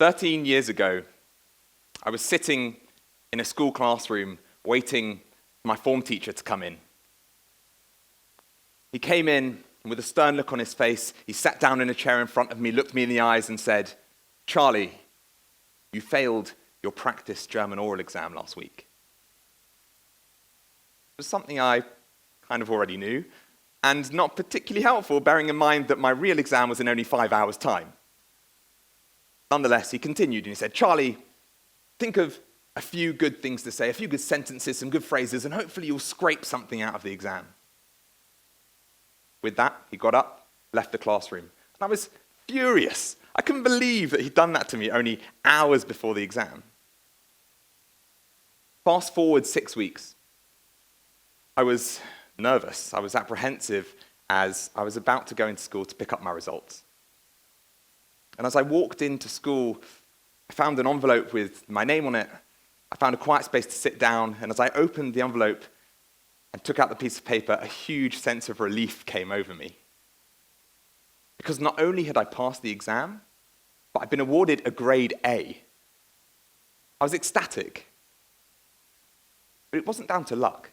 13 years ago, I was sitting in a school classroom waiting for my form teacher to come in. He came in, and with a stern look on his face, he sat down in a chair in front of me, looked me in the eyes and said, "Charlie, you failed your practice German oral exam last week." It was something I kind of already knew, and not particularly helpful, bearing in mind that my real exam was in only 5 hours' time. Nonetheless, he continued and he said, "Charlie, think of a few good things to say, a few good sentences, some good phrases, and hopefully you'll scrape something out of the exam." With that, he got up, left the classroom, and I was furious. I couldn't believe that he'd done that to me only hours before the exam. Fast forward 6 weeks. I was nervous. I was apprehensive as I was about to go into school to pick up my results. And as I walked into school, I found an envelope with my name on it. I found a quiet space to sit down, and as I opened the envelope and took out the piece of paper, a huge sense of relief came over me. Because not only had I passed the exam, but I'd been awarded a grade A. I was ecstatic. But it wasn't down to luck.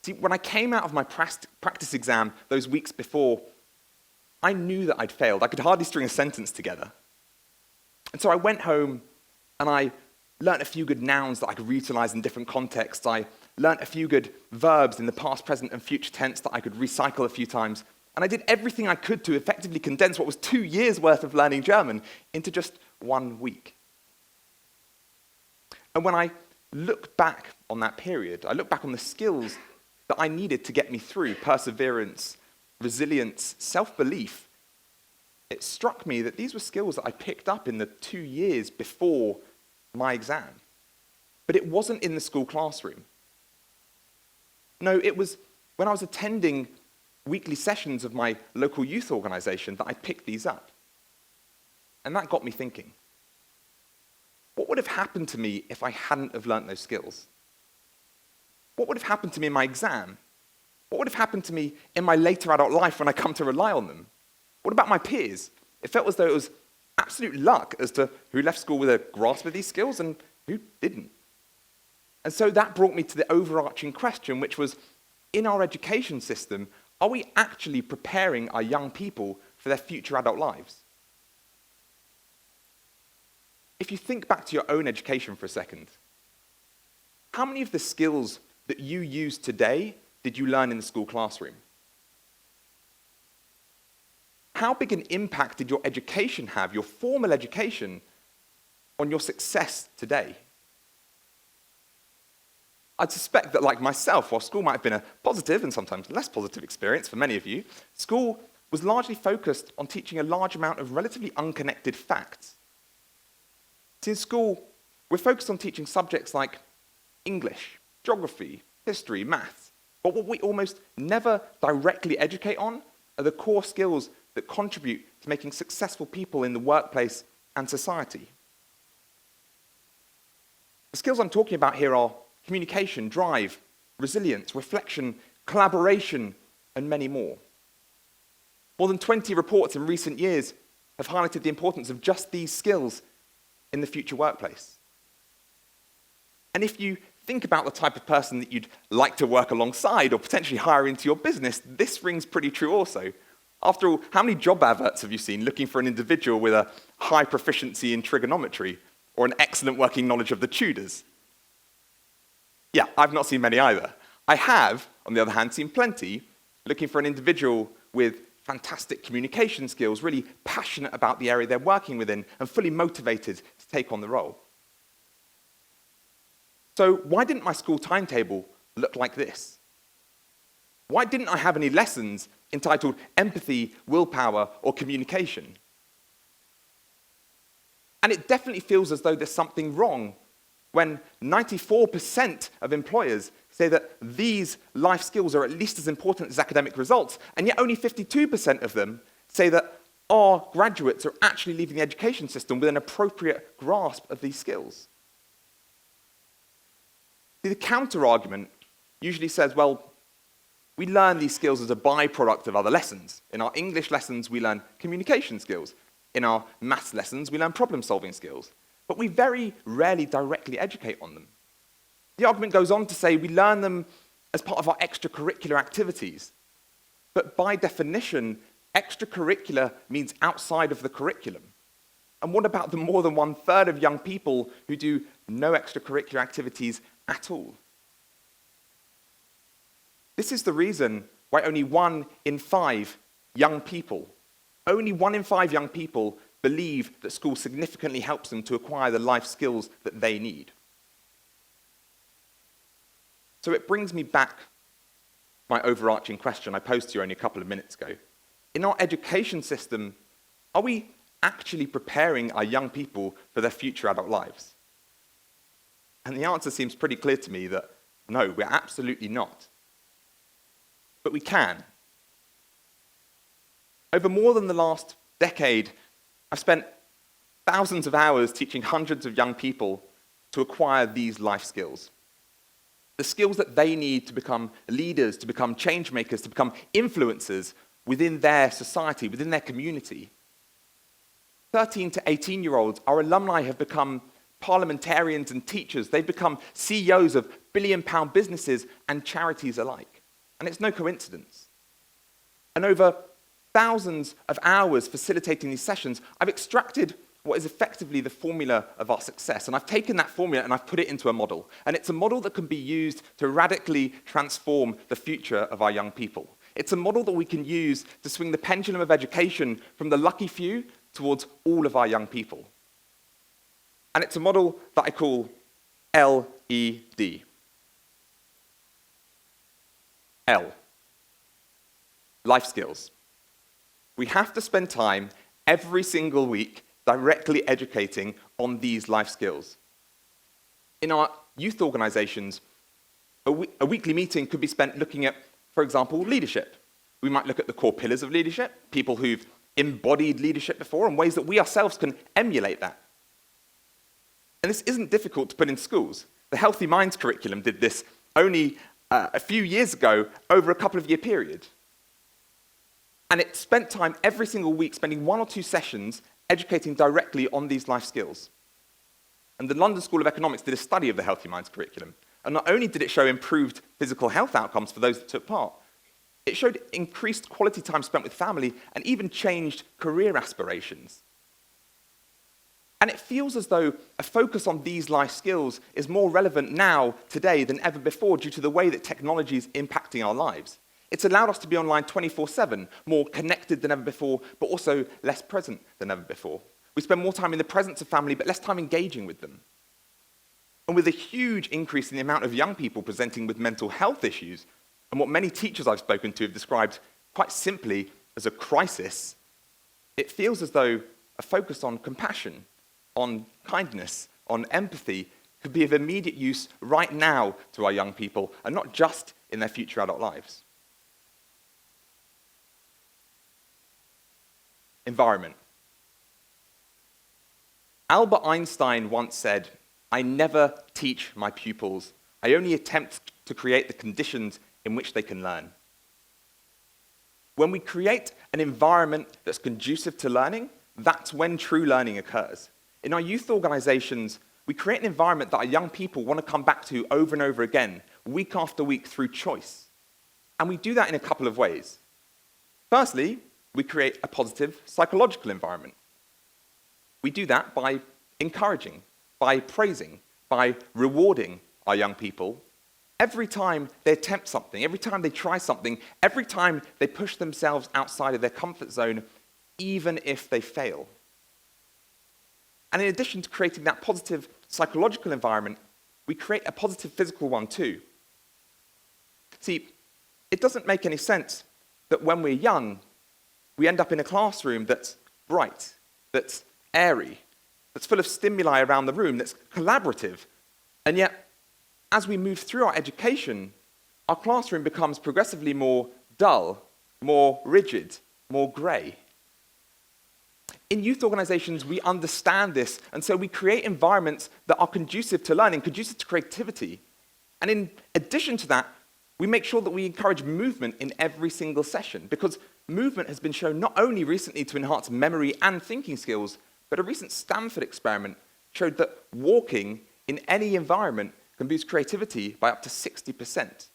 See, when I came out of my practice exam those weeks before, I knew that I'd failed. I could hardly string a sentence together. And so I went home and I learnt a few good nouns that I could reutilize in different contexts. I learnt a few good verbs in the past, present, and future tense that I could recycle a few times. And I did everything I could to effectively condense what was 2 years' worth of learning German into just 1 week. And when I look back on that period, I look back on the skills that I needed to get me through: perseverance, resilience, self-belief. It struck me that these were skills that I picked up in the 2 years before my exam. But it wasn't in the school classroom. No, it was when I was attending weekly sessions of my local youth organization that I picked these up. And that got me thinking, what would have happened to me if I hadn't have learnt those skills? What would have happened to me in my exam? What would have happened to me in my later adult life when I come to rely on them? What about my peers? It felt as though it was absolute luck as to who left school with a grasp of these skills and who didn't. And so that brought me to the overarching question, which was, in our education system, are we actually preparing our young people for their future adult lives? If you think back to your own education for a second, how many of the skills that you use today did you learn in the school classroom? How big an impact did your education have, your formal education, on your success today? I'd suspect that, like myself, while school might have been a positive and sometimes less positive experience for many of you, school was largely focused on teaching a large amount of relatively unconnected facts. See, in school, we're focused on teaching subjects like English, geography, history, maths, but what we almost never directly educate on are the core skills that contribute to making successful people in the workplace and society. The skills I'm talking about here are communication, drive, resilience, reflection, collaboration, and many more. More than 20 reports in recent years have highlighted the importance of just these skills in the future workplace. And if you think about the type of person that you'd like to work alongside or potentially hire into your business, this rings pretty true also. After all, how many job adverts have you seen looking for an individual with a high proficiency in trigonometry or an excellent working knowledge of the Tudors? Yeah, I've not seen many either. I have, on the other hand, seen plenty looking for an individual with fantastic communication skills, really passionate about the area they're working within, and fully motivated to take on the role. So why didn't my school timetable look like this? Why didn't I have any lessons entitled empathy, willpower, or communication? And it definitely feels as though there's something wrong when 94% of employers say that these life skills are at least as important as academic results, and yet only 52% of them say that our graduates are actually leaving the education system with an appropriate grasp of these skills. See, the counter-argument usually says, well, we learn these skills as a byproduct of other lessons. In our English lessons, we learn communication skills. In our maths lessons, we learn problem-solving skills, but we very rarely directly educate on them. The argument goes on to say we learn them as part of our extracurricular activities. But by definition, extracurricular means outside of the curriculum. And what about the more than 1/3 of young people who do no extracurricular activities at all? This is the reason why only 1 in 5 young people believe that school significantly helps them to acquire the life skills that they need. So it brings me back my overarching question I posed to you only a couple of minutes ago. In our education system, are we actually preparing our young people for their future adult lives? And the answer seems pretty clear to me that no, we're absolutely not. But we can. Over more than the last decade, I've spent thousands of hours teaching hundreds of young people to acquire these life skills. The skills that they need to become leaders, to become change makers, to become influencers within their society, within their community. 13 to 18-year-olds, our alumni have become parliamentarians and teachers. They've become CEOs of billion-pound businesses and charities alike. And it's no coincidence. And over thousands of hours facilitating these sessions, I've extracted what is effectively the formula of our success. And I've taken that formula and I've put it into a model. And it's a model that can be used to radically transform the future of our young people. It's a model that we can use to swing the pendulum of education from the lucky few towards all of our young people. And it's a model that I call LED. L. Life skills. We have to spend time every single week directly educating on these life skills. In our youth organizations, a weekly meeting could be spent looking at, for example, leadership. We might look at the core pillars of leadership, people who've embodied leadership before, and ways that we ourselves can emulate that. And this isn't difficult to put in schools. The Healthy Minds curriculum did this only a few years ago over a couple of year period. And it spent time every single week spending 1 or 2 sessions educating directly on these life skills. And the London School of Economics did a study of the Healthy Minds curriculum. And not only did it show improved physical health outcomes for those that took part, it showed increased quality time spent with family and even changed career aspirations. And it feels as though a focus on these life skills is more relevant now, today, than ever before due to the way that technology is impacting our lives. It's allowed us to be online 24/7, more connected than ever before, but also less present than ever before. We spend more time in the presence of family, but less time engaging with them. And with a huge increase in the amount of young people presenting with mental health issues, and what many teachers I've spoken to have described quite simply as a crisis, it feels as though a focus on compassion, on kindness, on empathy could be of immediate use right now to our young people, and not just in their future adult lives. Environment. Albert Einstein once said, "I never teach my pupils. I only attempt to create the conditions in which they can learn." When we create an environment that's conducive to learning, that's when true learning occurs. In our youth organizations, we create an environment that our young people want to come back to over and over again, week after week through choice. And we do that in a couple of ways. Firstly, we create a positive psychological environment. We do that by encouraging, by praising, by rewarding our young people every time they attempt something, every time they try something, every time they push themselves outside of their comfort zone, even if they fail. And in addition to creating that positive psychological environment, we create a positive physical one too. See, it doesn't make any sense that when we're young, we end up in a classroom that's bright, that's airy, that's full of stimuli around the room, that's collaborative. And yet, as we move through our education, our classroom becomes progressively more dull, more rigid, more grey. In youth organizations, we understand this, and so we create environments that are conducive to learning, conducive to creativity. And in addition to that, we make sure that we encourage movement in every single session, because movement has been shown not only recently to enhance memory and thinking skills, but a recent Stanford experiment showed that walking in any environment can boost creativity by up to 60%.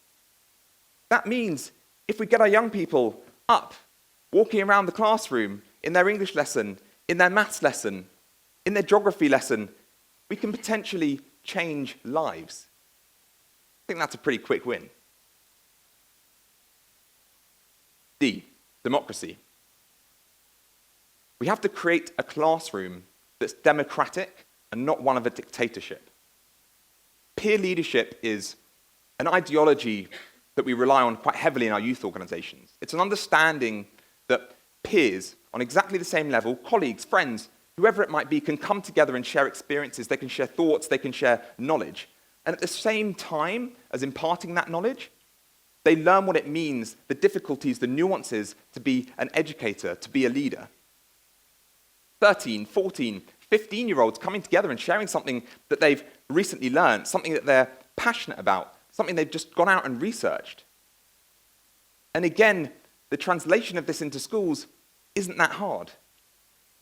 That means if we get our young people up, walking around the classroom, in their English lesson, in their maths lesson, in their geography lesson, we can potentially change lives. I think that's a pretty quick win. D, democracy. We have to create a classroom that's democratic and not one of a dictatorship. Peer leadership is an ideology that we rely on quite heavily in our youth organizations. It's an understanding that peers on exactly the same level, colleagues, friends, whoever it might be, can come together and share experiences, they can share thoughts, they can share knowledge. And at the same time as imparting that knowledge, they learn what it means, the difficulties, the nuances to be an educator, to be a leader. 13, 14, 15-year-olds coming together and sharing something that they've recently learned, something that they're passionate about, something they've just gone out and researched. And again, the translation of this into schools isn't that hard.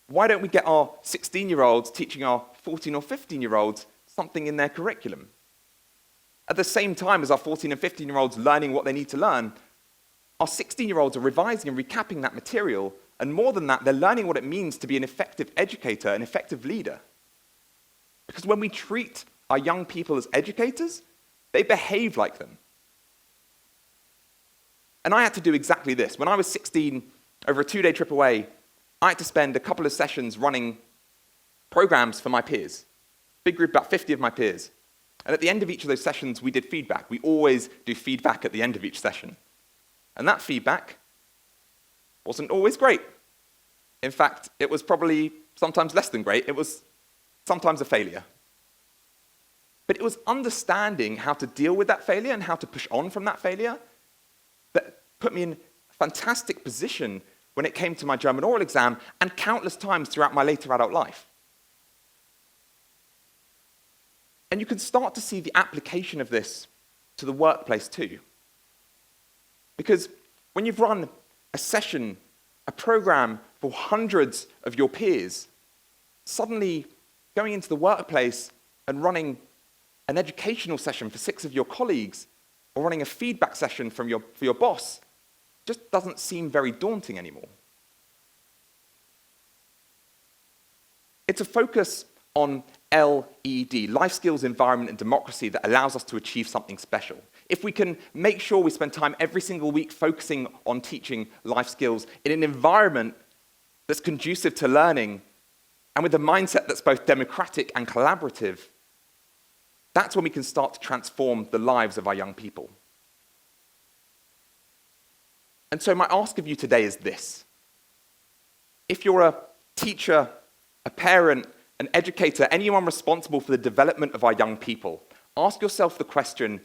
Why don't we get our 16-year-olds teaching our 14 or 15-year-olds something in their curriculum? At the same time as our 14 and 15-year-olds learning what they need to learn, our 16-year-olds are revising and recapping that material, and more than that, they're learning what it means to be an effective educator, an effective leader. Because when we treat our young people as educators, they behave like them. And I had to do exactly this. When I was 16, over a 2-day trip away, I had to spend a couple of sessions running programs for my peers. Big group, about 50 of my peers. And at the end of each of those sessions, we did feedback. We always do feedback at the end of each session. And that feedback wasn't always great. In fact, it was probably sometimes less than great. It was sometimes a failure. But it was understanding how to deal with that failure and how to push on from that failure that put me in a fantastic position when it came to my German oral exam and countless times throughout my later adult life. And you can start to see the application of this to the workplace too. Because when you've run a session, a program for hundreds of your peers, suddenly going into the workplace and running an educational session for 6 of your colleagues or running a feedback session for your boss just doesn't seem very daunting anymore. It's a focus on LED, life skills, environment, and democracy that allows us to achieve something special. If we can make sure we spend time every single week focusing on teaching life skills in an environment that's conducive to learning and with a mindset that's both democratic and collaborative, that's when we can start to transform the lives of our young people. And so my ask of you today is this. If you're a teacher, a parent, an educator, anyone responsible for the development of our young people, ask yourself the question,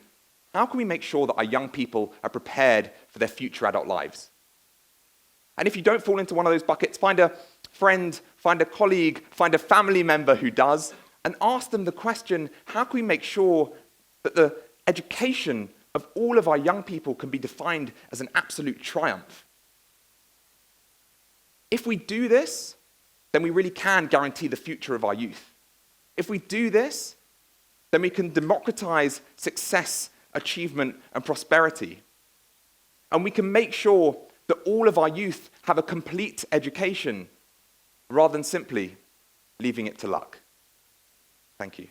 how can we make sure that our young people are prepared for their future adult lives? And if you don't fall into one of those buckets, find a friend, find a colleague, find a family member who does, and ask them the question, how can we make sure that the education of all of our young people can be defined as an absolute triumph? If we do this, then we really can guarantee the future of our youth. If we do this, then we can democratize success, achievement, and prosperity. And we can make sure that all of our youth have a complete education rather than simply leaving it to luck. Thank you.